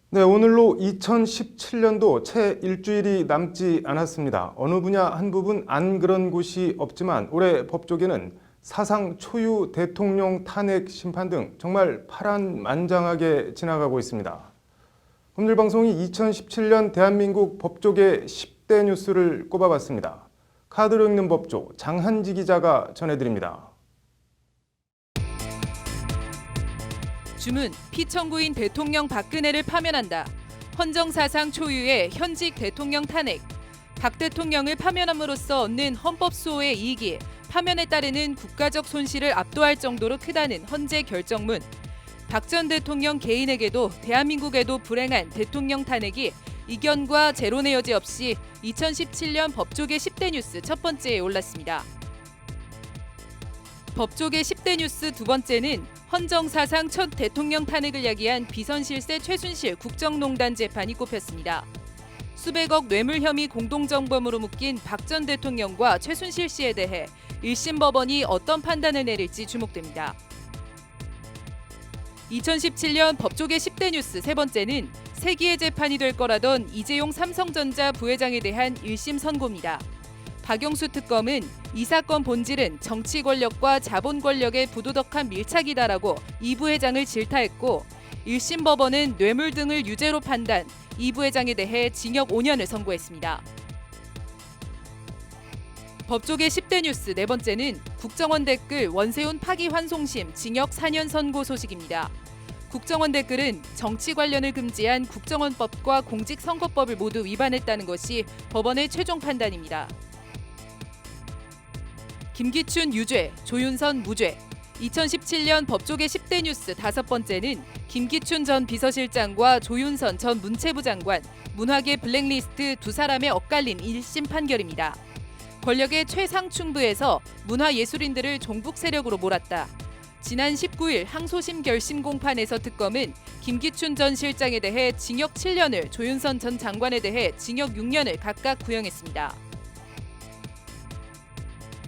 네, 오늘로 2017년도 채 일주일이 남지 않았습니다. 어느 분야 한 부분 안 그런 곳이 없지만 올해 법조계는 사상 초유 대통령 탄핵 심판 등 정말 파란만장하게 지나가고 있습니다. 법률방송이 2017년 대한민국 법조계 10대 뉴스를 꼽아봤습니다. 카드로 읽는 법조 장한지 기자가 전해드립니다. 주문, 피청구인 대통령 박근혜를 파면한다. 헌정사상 초유의 현직 대통령 탄핵. 박 대통령을 파면함으로써 얻는 헌법 수호의 이익이 파면에 따르는 국가적 손실을 압도할 정도로 크다는 헌재 결정문. 박 전 대통령 개인에게도 대한민국에도 불행한 대통령 탄핵이 이견과 재론의 여지 없이 2017년 법조계 10대 뉴스 첫 번째에 올랐습니다. 법조계 10대 뉴스 두 번째는 헌정사상 첫 대통령 탄핵을 야기한 비선실세 최순실 국정농단 재판이 꼽혔습니다. 수백억 뇌물 혐의 공동정범으로 묶인 박 전 대통령과 최순실 씨에 대해 1심 법원이 어떤 판단을 내릴지 주목됩니다. 2017년 법조계 10대 뉴스 세 번째는 세기의 재판이 될 거라던 이재용 삼성전자 부회장에 대한 1심 선고입니다. 박영수 특검은 이 사건 본질은 정치 권력과 자본 권력의 부도덕한 밀착이다라고 이 부회장을 질타했고 1심 법원은 뇌물 등을 유죄로 판단, 이 부회장에 대해 징역 5년을 선고했습니다. 법조계 10대 뉴스 네 번째는 국정원 댓글 원세훈 파기환송심 징역 4년 선고 소식입니다. 국정원 댓글은 정치 관련을 금지한 국정원법과 공직선거법을 모두 위반했다는 것이 법원의 최종 판단입니다. 김기춘 유죄, 조윤선 무죄. 2017년 법조계 10대 뉴스 다섯 번째는 김기춘 전 비서실장과 조윤선 전 문체부 장관, 문화계 블랙리스트 두 사람의 엇갈린 1심 판결입니다. 권력의 최상층부에서 문화예술인들을 종북 세력으로 몰았다. 지난 19일 항소심 결심 공판에서 특검은 김기춘 전 실장에 대해 징역 7년을, 조윤선 전 장관에 대해 징역 6년을 각각 구형했습니다.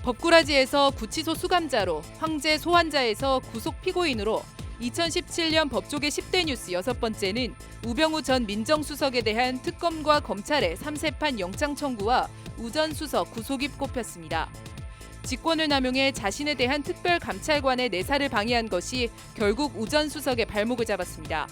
법꾸라지에서 구치소 수감자로, 황제 소환자에서 구속 피고인으로 2017년 법조계 10대 뉴스 여섯 번째는 우병우 전 민정수석에 대한 특검과 검찰의 3세판 영장 청구와 우 전 수석 구속이 꼽혔습니다. 직권을 남용해 자신에 대한 특별감찰관의 내사를 방해한 것이 결국 우 전 수석의 발목을 잡았습니다.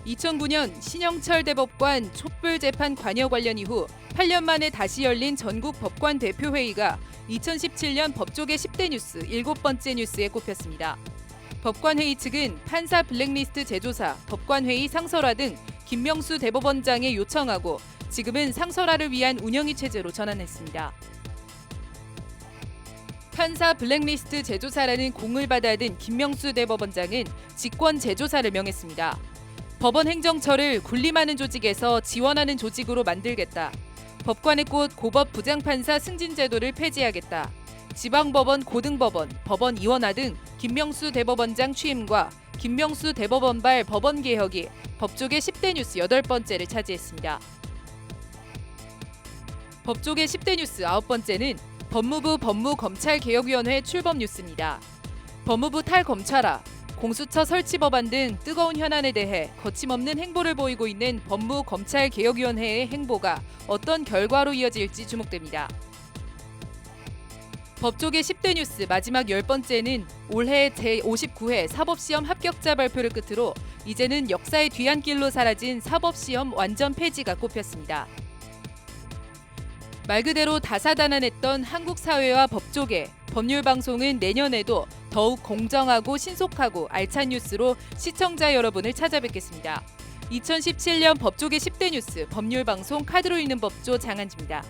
2009년 신영철 대법관 촛불 재판 관여 관련 이후 8년 만에 다시 열린 전국 법관 대표회의가 2017년 법조계 10대 뉴스 일곱 번째 뉴스에 꼽혔습니다. 법관회의 측은 판사 블랙리스트 재조사, 법관회의 상설화 등 김명수 대법원장에 요청하고 지금은 상설화를 위한 운영위 체제로 전환했습니다. 판사 블랙리스트 재조사라는 공을 받아든 김명수 대법원장은 직권 재조사를 명했습니다. 법원 행정처를 군림하는 조직에서 지원하는 조직으로 만들겠다. 법관의 꽃 고법 부장판사 승진 제도를 폐지하겠다. 지방법원, 고등법원, 법원 이원화 등 김명수 대법원장 취임과 김명수 대법원발 법원 개혁이 법조계 10대 뉴스 여덟 번째를 차지했습니다. 법조계 10대 뉴스 아홉 번째는 법무부 법무검찰개혁위원회 출범 뉴스입니다. 법무부 탈검찰화, 공수처 설치 법안 등 뜨거운 현안에 대해 거침없는 행보를 보이고 있는 법무검찰개혁위원회의 행보가 어떤 결과로 이어질지 주목됩니다. 법조계 10대 뉴스 마지막 열 번째는 올해 제59회 사법시험 합격자 발표를 끝으로 이제는 역사의 뒤안길로 사라진 사법시험 완전 폐지가 꼽혔습니다. 말 그대로 다사다난했던 한국 사회와 법조계, 법률방송은 내년에도 더욱 공정하고 신속하고 알찬 뉴스로 시청자 여러분을 찾아뵙겠습니다. 2017년 법조계 10대 뉴스 법률방송 카드로 읽는 법조 장한지입니다.